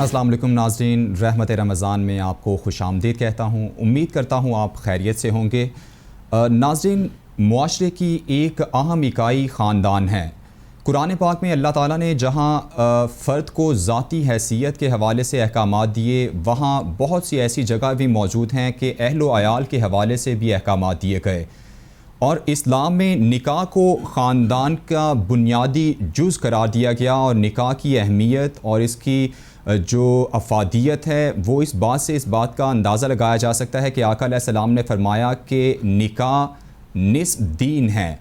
السلام علیکم ناظرین، رحمت رمضان میں آپ کو خوش آمدید کہتا ہوں۔ امید کرتا ہوں آپ خیریت سے ہوں گے۔ ناظرین، معاشرے کی ایک اہم اکائی خاندان ہے۔ قرآن پاک میں اللہ تعالیٰ نے جہاں فرد کو ذاتی حیثیت کے حوالے سے احکامات دیے، وہاں بہت سی ایسی جگہ بھی موجود ہیں کہ اہل و عیال کے حوالے سے بھی احکامات دیے گئے، اور اسلام میں نکاح کو خاندان کا بنیادی جز قرار دیا گیا، اور نکاح کی اہمیت اور اس کی جو افادیت ہے وہ اس بات کا اندازہ لگایا جا سکتا ہے کہ آقا علیہ السلام نے فرمایا کہ نکاح نصف دین ہے۔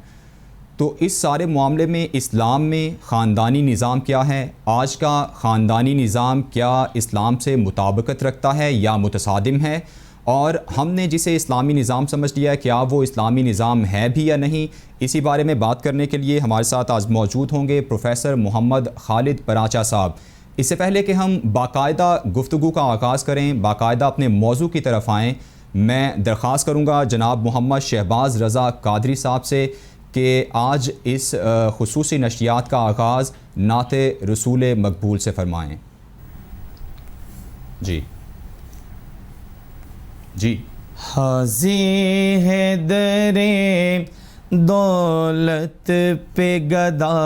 تو اس سارے معاملے میں اسلام میں خاندانی نظام کیا ہے؟ آج کا خاندانی نظام کیا اسلام سے مطابقت رکھتا ہے یا متصادم ہے؟ اور ہم نے جسے اسلامی نظام سمجھ لیا ہے، کیا وہ اسلامی نظام ہے بھی یا نہیں؟ اسی بارے میں بات کرنے کے لیے ہمارے ساتھ آج موجود ہوں گے پروفیسر محمد خالد پراچا صاحب۔ اس سے پہلے کہ ہم باقاعدہ گفتگو کا آغاز کریں، باقاعدہ اپنے موضوع کی طرف آئیں، میں درخواست کروں گا جناب محمد شہباز رضا قادری صاحب سے کہ آج اس خصوصی نشریات کا آغاز نعت رسول مقبول سے فرمائیں۔ جی حاضی ہے در دولت پہ گدا،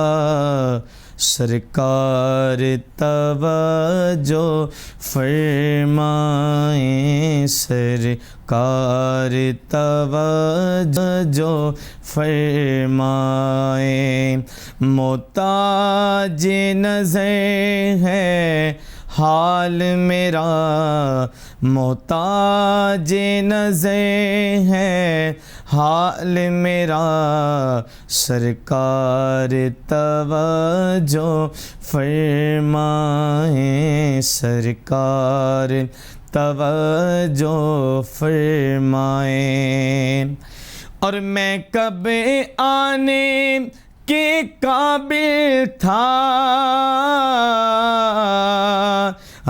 سرکار توجہ فرمائیں، سرکار توجہ فرمائیں، محتاج نظر ہے حال میرا، محتاج نظر ہے حال میرا، سرکار توجہ فرمائیں، سرکار توجہ فرمائیں۔ اور میں کب آنے کے قابل تھا،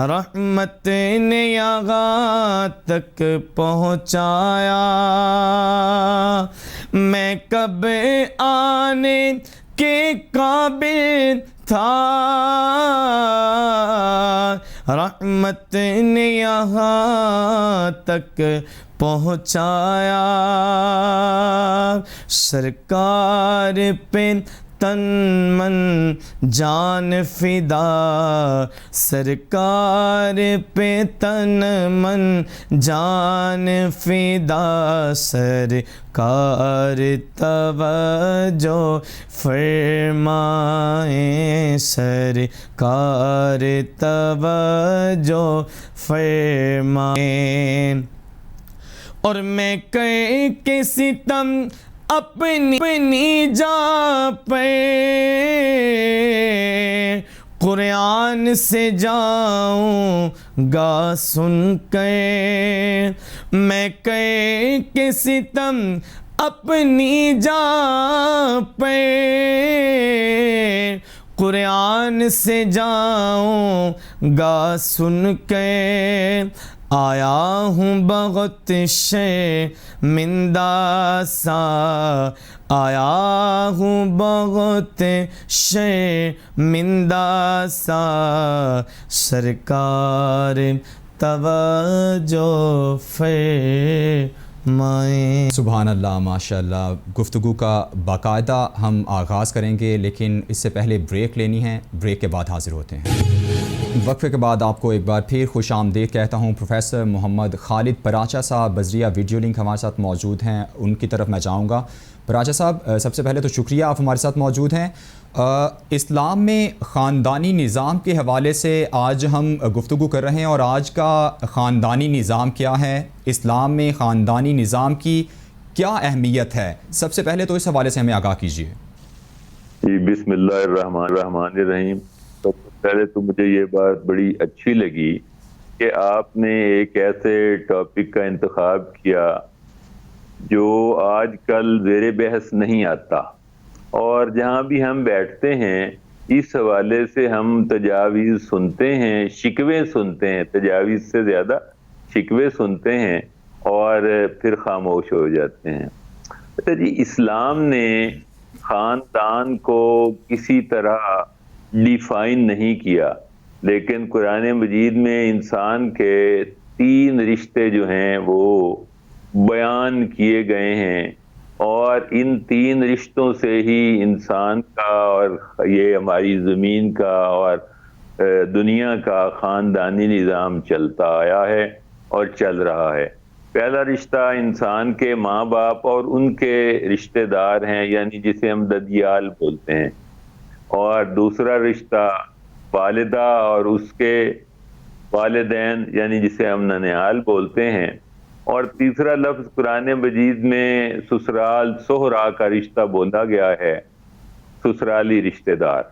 رحمت نے یہاں تک پہنچایا، میں کب آنے کے قابل تھا، رحمت نے یہاں تک پہنچایا، سرکار پہ تن من جان فدا، سرکار پہ تن من جان فدا، سرکار توجہ فرمائیں، سرکار توجہ فرمائیں۔ اور میں کے ستم اپنی جا پہ قرآن سے جاؤں گا سن کے، میں کے ستم اپنی جا پہ قرآن سے جاؤں گا سن کے، آیا ہوں بہت شرمندہ سا، آیا ہوں بہت شرمندہ سا، سرکار توجہ فرمائیں۔ سبحان اللہ، ماشاء اللہ۔ گفتگو کا باقاعدہ ہم آغاز کریں گے، لیکن اس سے پہلے بریک لینی ہے، بریک کے بعد حاضر ہوتے ہیں۔ وقفے کے بعد آپ کو ایک بار پھر خوش آمدید کہتا ہوں۔ پروفیسر محمد خالد پراچا صاحب بذریعہ ویڈیو لنک ہمارے ساتھ موجود ہیں، ان کی طرف میں چاہوں گا۔ پراچا صاحب، سب سے پہلے تو شکریہ آپ ہمارے ساتھ موجود ہیں۔ اسلام میں خاندانی نظام کے حوالے سے آج ہم گفتگو کر رہے ہیں، اور آج کا خاندانی نظام کیا ہے، اسلام میں خاندانی نظام کی کیا اہمیت ہے، سب سے پہلے تو اس حوالے سے ہمیں آگاہ کیجیے۔ جی، بسم اللہ الرحمن الرحیم۔ تو پہلے تو مجھے یہ بات بڑی اچھی لگی کہ آپ نے ایک ایسے ٹاپک کا انتخاب کیا جو آج کل زیر بحث نہیں آتا، اور جہاں بھی ہم بیٹھتے ہیں اس حوالے سے ہم تجاویز سنتے ہیں، شکوے سنتے ہیں، تجاویز سے زیادہ شکوے سنتے ہیں اور پھر خاموش ہو جاتے ہیں۔ اچھا جی، اسلام نے خاندان کو کسی طرح ڈیفائن نہیں کیا، لیکن قرآن مجید میں انسان کے 3 رشتے جو ہیں وہ بیان کیے گئے ہیں، اور ان 3 رشتوں سے ہی انسان کا اور یہ ہماری زمین کا اور دنیا کا خاندانی نظام چلتا آیا ہے اور چل رہا ہے۔ پہلا رشتہ انسان کے ماں باپ اور ان کے رشتہ دار ہیں، یعنی جسے ہم ددیال بولتے ہیں، اور دوسرا رشتہ والدہ اور اس کے والدین یعنی جسے ہم ننیال بولتے ہیں، اور تیسرا لفظ قرآن مجید میں سسرال سہرا کا رشتہ بولا گیا ہے، سسرالی رشتہ دار۔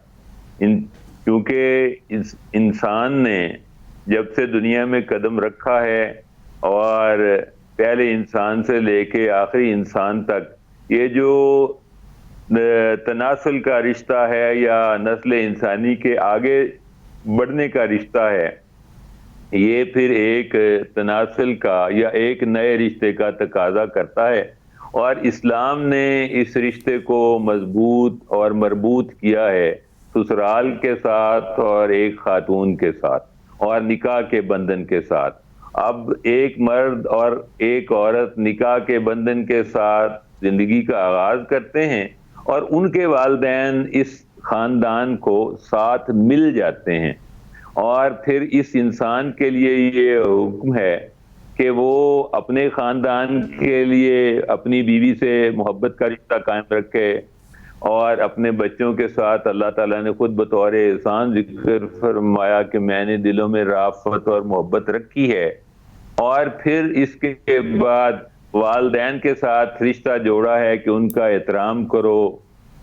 کیونکہ انسان نے جب سے دنیا میں قدم رکھا ہے اور پہلے انسان سے لے کے آخری انسان تک یہ جو تناسل کا رشتہ ہے یا نسل انسانی کے آگے بڑھنے کا رشتہ ہے، یہ پھر ایک تناسل کا یا ایک نئے رشتے کا تقاضا کرتا ہے، اور اسلام نے اس رشتے کو مضبوط اور مربوط کیا ہے سسرال کے ساتھ اور ایک خاتون کے ساتھ اور نکاح کے بندھن کے ساتھ۔ اب ایک مرد اور ایک عورت نکاح کے بندھن کے ساتھ زندگی کا آغاز کرتے ہیں، اور ان کے والدین اس خاندان کو ساتھ مل جاتے ہیں، اور پھر اس انسان کے لیے یہ حکم ہے کہ وہ اپنے خاندان کے لیے اپنی بیوی سے محبت کا رشتہ قائم رکھے، اور اپنے بچوں کے ساتھ اللہ تعالیٰ نے خود بطور احسان ذکر فرمایا کہ میں نے دلوں میں رافت اور محبت رکھی ہے، اور پھر اس کے بعد والدین کے ساتھ رشتہ جوڑا ہے کہ ان کا احترام کرو،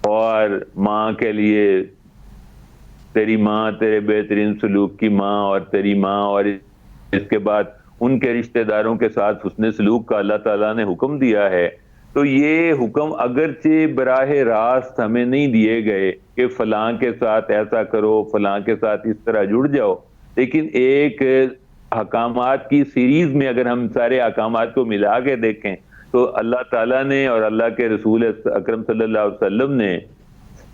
اور ماں کے لیے تیری ماں تیرے بہترین سلوک کی ماں اور تیری ماں، اور اس کے بعد ان کے رشتہ داروں کے ساتھ حسن سلوک کا اللہ تعالیٰ نے حکم دیا ہے۔ تو یہ حکم اگرچہ براہ راست ہمیں نہیں دیے گئے کہ فلاں کے ساتھ ایسا کرو، فلاں کے ساتھ اس طرح جڑ جاؤ، لیکن ایک احکامات کی سیریز میں اگر ہم سارے احکامات کو ملا کے دیکھیں تو اللہ تعالیٰ نے اور اللہ کے رسول اکرم صلی اللہ علیہ وسلم نے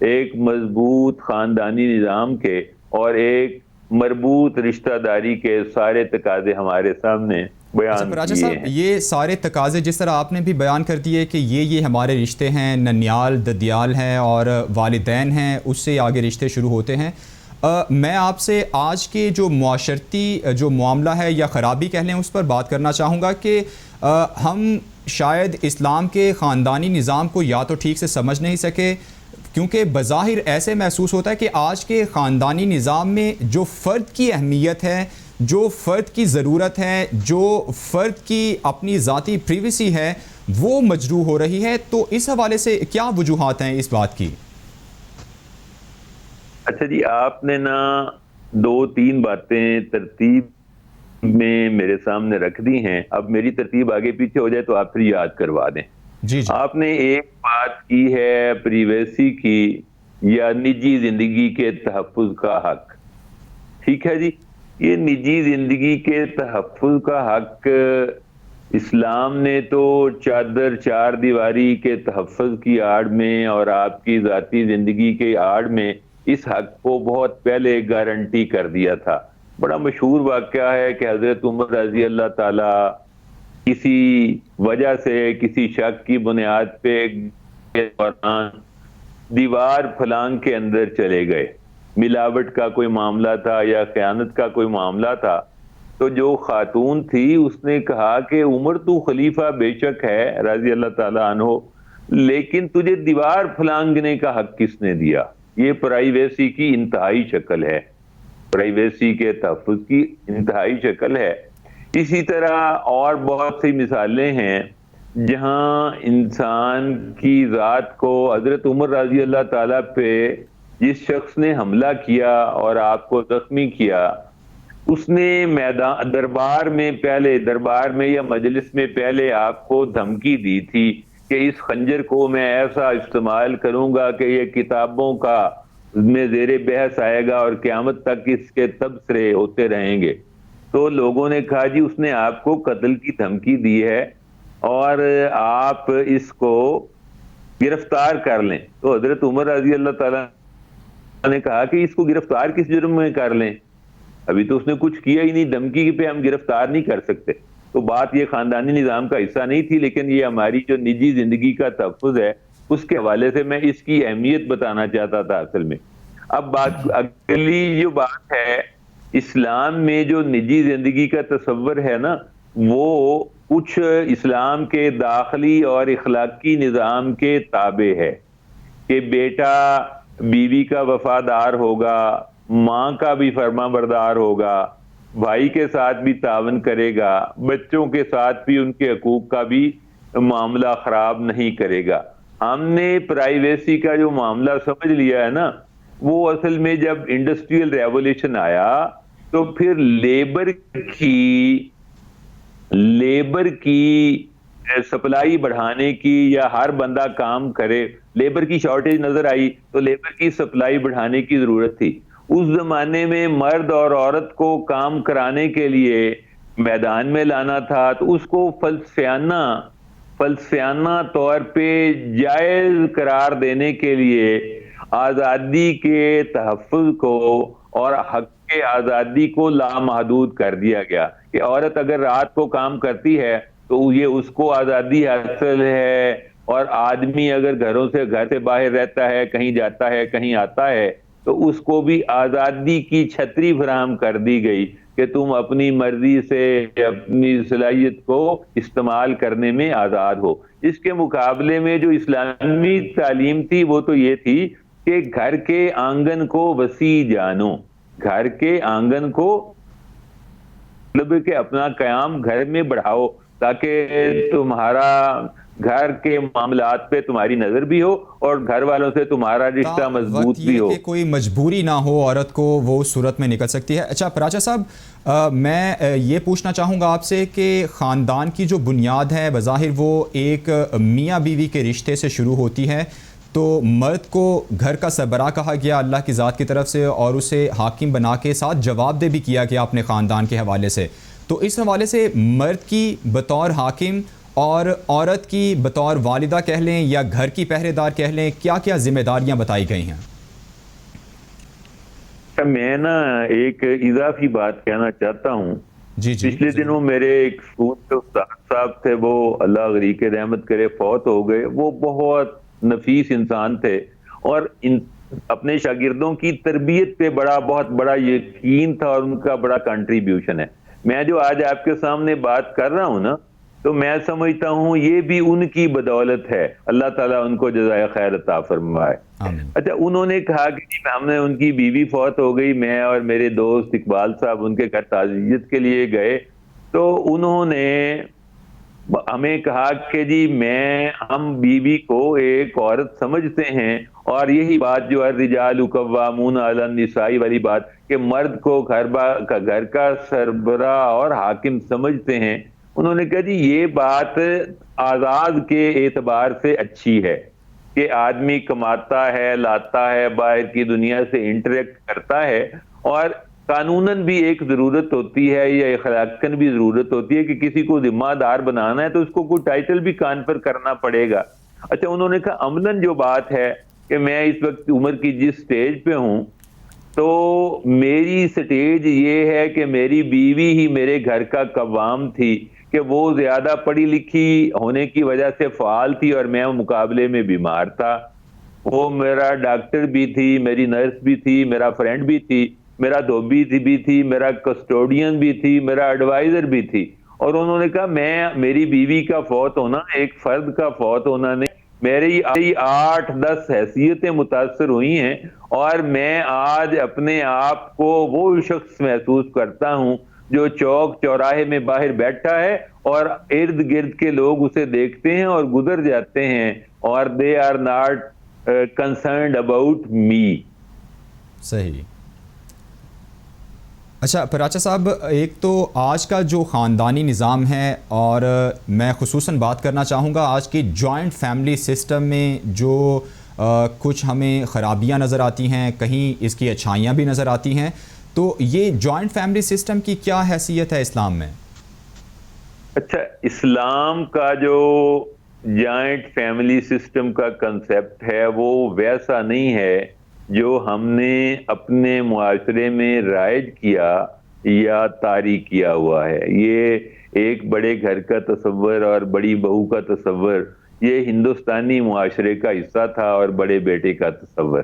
ایک مضبوط خاندانی نظام کے اور ایک مربوط رشتہ داری کے سارے تقاضے ہمارے سامنے بیان راجہ کیے صاحب، ہیں۔ یہ سارے تقاضے جس طرح آپ نے بھی بیان کر دیے کہ یہ ہمارے رشتے ہیں، ننیال ددیال ہیں اور والدین ہیں، اس سے آگے رشتے شروع ہوتے ہیں۔ میں آپ سے آج کے جو معاشرتی جو معاملہ ہے یا خرابی کہہ لیں اس پر بات کرنا چاہوں گا کہ ہم شاید اسلام کے خاندانی نظام کو یا تو ٹھیک سے سمجھ نہیں سکے، کیونکہ بظاہر ایسے محسوس ہوتا ہے کہ آج کے خاندانی نظام میں جو فرد کی اہمیت ہے، جو فرد کی ضرورت ہے، جو فرد کی اپنی ذاتی پریویسی ہے، وہ مجروح ہو رہی ہے۔ تو اس حوالے سے کیا وجوہات ہیں اس بات کی؟ اچھا جی، آپ نے نا 2-3 باتیں ترتیب میں میرے سامنے رکھ دی ہیں۔ اب میری ترتیب آگے پیچھے ہو جائے تو آپ پھر یاد کروا دیں۔ جی جی، آپ نے ایک بات کی ہے پریویسی کی یا نجی زندگی کے تحفظ کا حق۔ ٹھیک ہے جی، یہ نجی زندگی کے تحفظ کا حق اسلام نے تو چادر چار دیواری کے تحفظ کی آڑ میں اور آپ کی ذاتی زندگی کے آڑ میں اس حق کو بہت پہلے گارنٹی کر دیا تھا۔ بڑا مشہور واقعہ ہے کہ حضرت عمر رضی اللہ تعالی کسی وجہ سے کسی شک کی بنیاد پہ دوران دیوار پھلانگ کے اندر چلے گئے، ملاوٹ کا کوئی معاملہ تھا یا خیانت کا کوئی معاملہ تھا، تو جو خاتون تھی اس نے کہا کہ عمر تو خلیفہ بے شک ہے رضی اللہ تعالیٰ عنہ، لیکن تجھے دیوار پھلانگنے کا حق کس نے دیا؟ یہ پرائیویسی کی انتہائی شکل ہے، پرائیویسی کے تحفظ کی انتہائی شکل ہے۔ اسی طرح اور بہت سی مثالیں ہیں جہاں انسان کی ذات کو حضرت عمر رضی اللہ تعالیٰ پہ جس شخص نے حملہ کیا اور آپ کو زخمی کیا، اس نے میدان دربار میں یا مجلس میں پہلے آپ کو دھمکی دی تھی کہ اس خنجر کو میں ایسا استعمال کروں گا کہ یہ کتابوں کا میں زیر بحث آئے گا اور قیامت تک اس کے تبصرے ہوتے رہیں گے۔ تو لوگوں نے کہا جی اس نے آپ کو قتل کی دھمکی دی ہے اور آپ اس کو گرفتار کر لیں۔ تو حضرت عمر رضی اللہ تعالیٰ نے کہا کہ اس کو گرفتار کس جرم میں کر لیں؟ ابھی تو اس نے کچھ کیا ہی نہیں, دھمکی پہ ہم گرفتار نہیں کر سکتے. تو بات یہ خاندانی نظام کا حصہ نہیں تھی, لیکن یہ ہماری جو نجی زندگی کا تحفظ ہے اس کے حوالے سے میں اس کی اہمیت بتانا چاہتا تھا اصل میں. اب بات اگلی جو بات ہے, اسلام میں جو نجی زندگی کا تصور ہے نا, وہ کچھ اسلام کے داخلی اور اخلاقی نظام کے تابع ہے کہ بیٹا بیوی کا وفادار ہوگا, ماں کا بھی فرما بردار ہوگا, بھائی کے ساتھ بھی تعاون کرے گا, بچوں کے ساتھ بھی ان کے حقوق کا بھی معاملہ خراب نہیں کرے گا. ہم نے پرائیویسی کا جو معاملہ سمجھ لیا ہے نا, وہ اصل میں جب انڈسٹریل ریولیوشن آیا تو پھر لیبر کی سپلائی بڑھانے کی, یا ہر بندہ کام کرے, لیبر کی شارٹیج نظر آئی تو لیبر کی سپلائی بڑھانے کی ضرورت تھی. اس زمانے میں مرد اور عورت کو کام کرانے کے لیے میدان میں لانا تھا, تو اس کو فلسفیانہ طور پہ جائز قرار دینے کے لیے آزادی کے تحفظ کو اور حق کے آزادی کو لامحدود کر دیا گیا کہ عورت اگر رات کو کام کرتی ہے تو یہ اس کو آزادی حاصل ہے, اور آدمی اگر گھر سے باہر رہتا ہے, کہیں جاتا ہے, کہیں آتا ہے, تو اس کو بھی آزادی کی چھتری فراہم کر دی گئی کہ تم اپنی مرضی سے اپنی صلاحیت کو استعمال کرنے میں آزاد ہو. اس کے مقابلے میں جو اسلامی تعلیم تھی وہ تو یہ تھی کہ گھر کے آنگن کو وسیع جانو, گھر کے آنگن کو مطلب کہ اپنا قیام گھر میں بڑھاؤ تاکہ تمہارا گھر کے معاملات پہ تمہاری نظر بھی ہو اور گھر والوں سے تمہارا رشتہ مضبوط بھی ہو, کہ کوئی مجبوری نہ ہو عورت کو وہ صورت میں نکل سکتی ہے. اچھا پراچا صاحب, میں یہ پوچھنا چاہوں گا آپ سے کہ خاندان کی جو بنیاد ہے بظاہر وہ ایک میاں بیوی کے رشتے سے شروع ہوتی ہے, تو مرد کو گھر کا سربراہ کہا گیا اللہ کی ذات کی طرف سے, اور اسے حاکم بنا کے ساتھ جواب دہ بھی کیا گیا اپنے خاندان کے حوالے سے. تو اس حوالے سے مرد کی بطور حاکم اور عورت کی بطور والدہ کہہ لیں یا گھر کی پہرے دار کہہ لیں, کیا کیا ذمہ داریاں بتائی گئی ہیں؟ میں نا ایک اضافی بات کہنا چاہتا ہوں. جی پچھلے دنوں میرے ایک اسکول کے استاد صاحب تھے, وہ اللہ غریق رحمت کرے فوت ہو گئے. وہ بہت نفیس انسان تھے اور اپنے شاگردوں کی تربیت پہ بہت بڑا یقین تھا, اور ان کا بڑا کنٹریبیوشن ہے. میں جو آج آپ کے سامنے بات کر رہا ہوں نا, تو میں سمجھتا ہوں یہ بھی ان کی بدولت ہے, اللہ تعالیٰ ان کو جزائے خیر عطا فرمائے. اچھا, انہوں نے کہا کہ ہم نے, ان کی بیوی فوت ہو گئی, میں اور میرے دوست اقبال صاحب ان کے گھر تعزیت کے لیے گئے, تو انہوں نے ہمیں کہا کہ جی ہم بیوی کو ایک عورت سمجھتے ہیں, اور یہی بات جو الرجال قوامون علی النساء والی بات کہ مرد کو گھر کا سربراہ اور حاکم سمجھتے ہیں. انہوں نے کہا جی یہ بات آزاد کے اعتبار سے اچھی ہے کہ آدمی کماتا ہے, لاتا ہے, باہر کی دنیا سے انٹریکٹ کرتا ہے, اور قانوناً بھی ایک ضرورت ہوتی ہے یا اخلاقاً بھی ضرورت ہوتی ہے کہ کسی کو ذمہ دار بنانا ہے تو اس کو کوئی ٹائٹل بھی کان پر کرنا پڑے گا. اچھا, انہوں نے کہا عملاً جو بات ہے کہ میں اس وقت عمر کی جس سٹیج پہ ہوں, تو میری سٹیج یہ ہے کہ میری بیوی ہی میرے گھر کا قوام تھی, کہ وہ زیادہ پڑھی لکھی ہونے کی وجہ سے فعال تھی اور میں مقابلے میں بیمار تھا. وہ میرا ڈاکٹر بھی تھی, میری نرس بھی تھی, میرا فرینڈ بھی تھی, میرا دھوبی بھی تھی, میرا کسٹوڈین بھی تھی, میرا ایڈوائزر بھی تھی. اور انہوں نے کہا میری بیوی کا فوت ہونا ایک فرد کا فوت ہونا نہیں, میری 8-10 حیثیتیں متاثر ہوئی ہیں, اور میں آج اپنے آپ کو وہ شخص محسوس کرتا ہوں جو چوک چوراہے میں باہر بیٹھا ہے اور ارد گرد کے لوگ اسے دیکھتے ہیں اور گزر جاتے ہیں, اور they are not concerned about me. صحیح. اچھا پراچا صاحب, ایک تو آج کا جو خاندانی نظام ہے, اور میں خصوصاً بات کرنا چاہوں گا آج کی جوائنٹ فیملی سسٹم میں جو کچھ ہمیں خرابیاں نظر آتی ہیں, کہیں اس کی اچھائیاں بھی نظر آتی ہیں, تو یہ جوائنٹ فیملی سسٹم کی کیا حیثیت ہے اسلام میں؟ اچھا, اسلام کا جو جوائنٹ فیملی سسٹم کا کنسیپٹ ہے وہ ویسا نہیں ہے جو ہم نے اپنے معاشرے میں رائج کیا یا طاری کیا ہوا ہے. یہ ایک بڑے گھر کا تصور اور بڑی بہو کا تصور یہ ہندوستانی معاشرے کا حصہ تھا، اور بڑے بیٹے کا تصور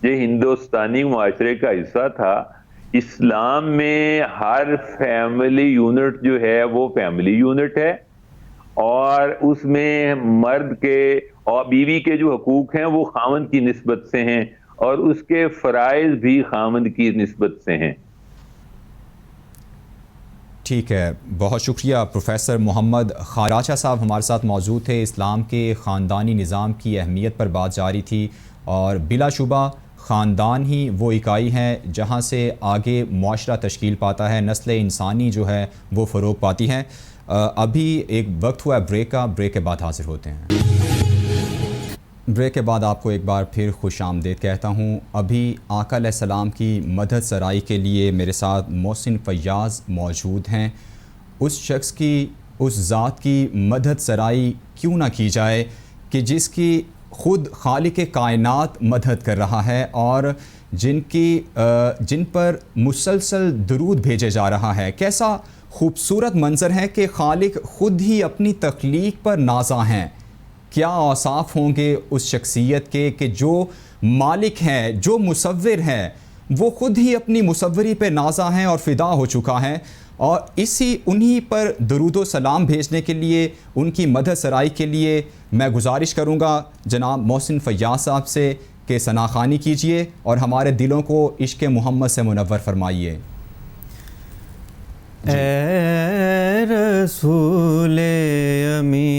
یہ ہندوستانی معاشرے کا حصہ تھا. اسلام میں ہر فیملی یونٹ جو ہے وہ فیملی یونٹ ہے، اور اس میں مرد کے اور بیوی کے جو حقوق ہیں وہ خاوند کی نسبت سے ہیں، اور اس کے فرائض بھی خاوند کی نسبت سے ہیں. ٹھیک ہے، بہت شکریہ. پروفیسر محمد خاراچہ صاحب ہمارے ساتھ موجود تھے. اسلام کے خاندانی نظام کی اہمیت پر بات جاری تھی، اور بلا شبہ خاندان ہی وہ اکائی ہے جہاں سے آگے معاشرہ تشکیل پاتا ہے، نسل انسانی جو ہے وہ فروغ پاتی ہے. ابھی ایک وقت ہوا ہے بریک کا، بریک کے بعد حاضر ہوتے ہیں. بریک کے بعد آپ کو ایک بار پھر خوش آمدید کہتا ہوں. ابھی آقا علیہ السلام کی مدد سرائی کے لیے میرے ساتھ محسن فیاض موجود ہیں. اس شخص کی، اس ذات کی مدد سرائی کیوں نہ کی جائے کہ جس کی خود خالق کائنات مدد کر رہا ہے، اور جن پر مسلسل درود بھیجے جا رہا ہے. کیسا خوبصورت منظر ہے کہ خالق خود ہی اپنی تخلیق پر نازاں ہیں. کیا اوصاف ہوں گے اس شخصیت کے کہ جو مالک ہے، جو مصور ہے، وہ خود ہی اپنی مصوری پہ نازاں ہیں اور فدا ہو چکا ہے. اور انہی پر درود و سلام بھیجنے کے لیے، ان کی مدد سرائی کے لیے میں گزارش کروں گا جناب محسن فیاض صاحب سے کہ ثناخوانی کیجئے اور ہمارے دلوں کو عشق محمد سے منور فرمائیے. اے رسول امین،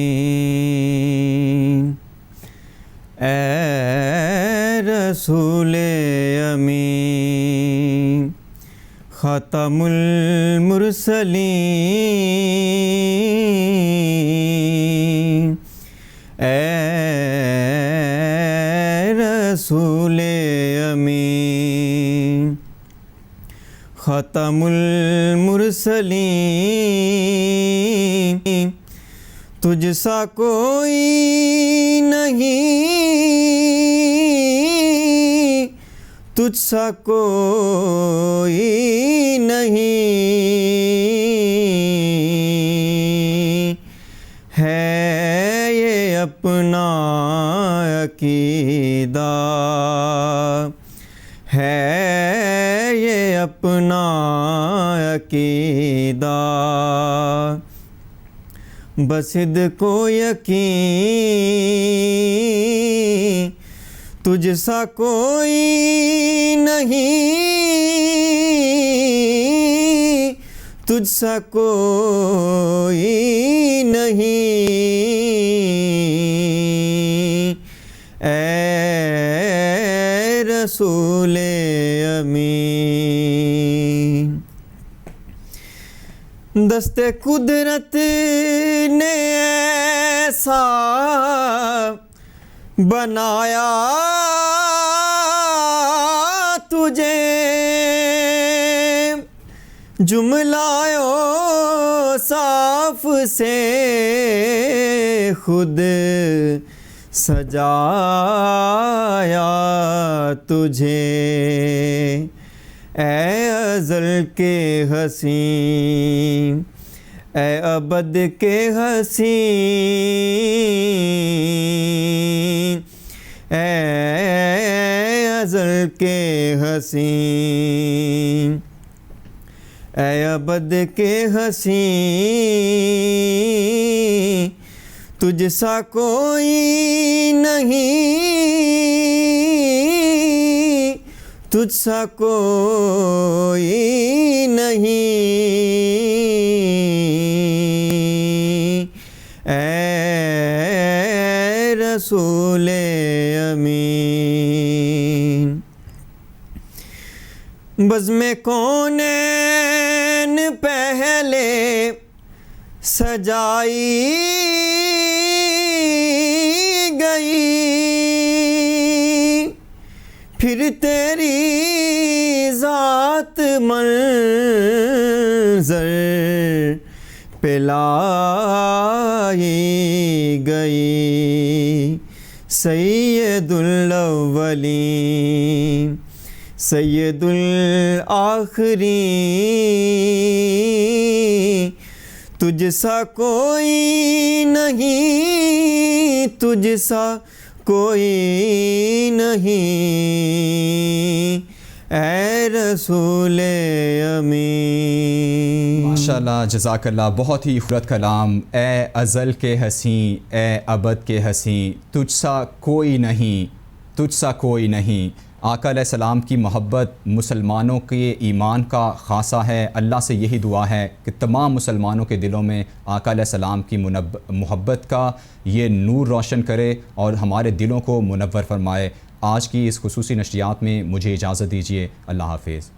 اے رسول امین، خاتم المرسلین، اے رسول امین، خاتم المرسلین، تجھ سا کوئی نہیں، تجھ سا کوئی نہیں، ہے یہ اپنا عقیدہ، ہے یہ اپنا عقیدہ، بصدق و یقین، تجھ سا کوئی نہیں، تجھ سا کوئی نہیں، اے رسول امین. دست قدرت نے ایسا بنایا تجھے، جملہ صاف سے خود سجایا تجھے، اے ازل کے حسین، اے ابد کے حسین، اے ازل کے حسین، اے ابد کے حسین، تجھ سا کوئی نہیں، تجھ سا کوئی نہیں، اے رسول امین. بزم کونین پہلے سجائی گئی، پھر تیری ذات منظر پہ لائی گئی، سید الاولین سید الآخرین، تجھ سا کوئی نہیں، تجھ سا کوئی نہیں، اے رسول امین۔ ماشاءاللہ، جزاک اللہ، بہت ہی خوبصورت کلام۔ اے ازل کے ہنسی، اے ابد کے ہنسی، تجھ سا کوئی نہیں، تجھ سا کوئی نہیں۔ آقا علیہ السلام کی محبت مسلمانوں کے ایمان کا خاصہ ہے۔ اللہ سے یہی دعا ہے کہ تمام مسلمانوں کے دلوں میں آقا علیہ السلام کی محبت کا یہ نور روشن کرے اور ہمارے دلوں کو منور فرمائے۔ آج کی اس خصوصی نشریات میں مجھے اجازت دیجیے، اللہ حافظ۔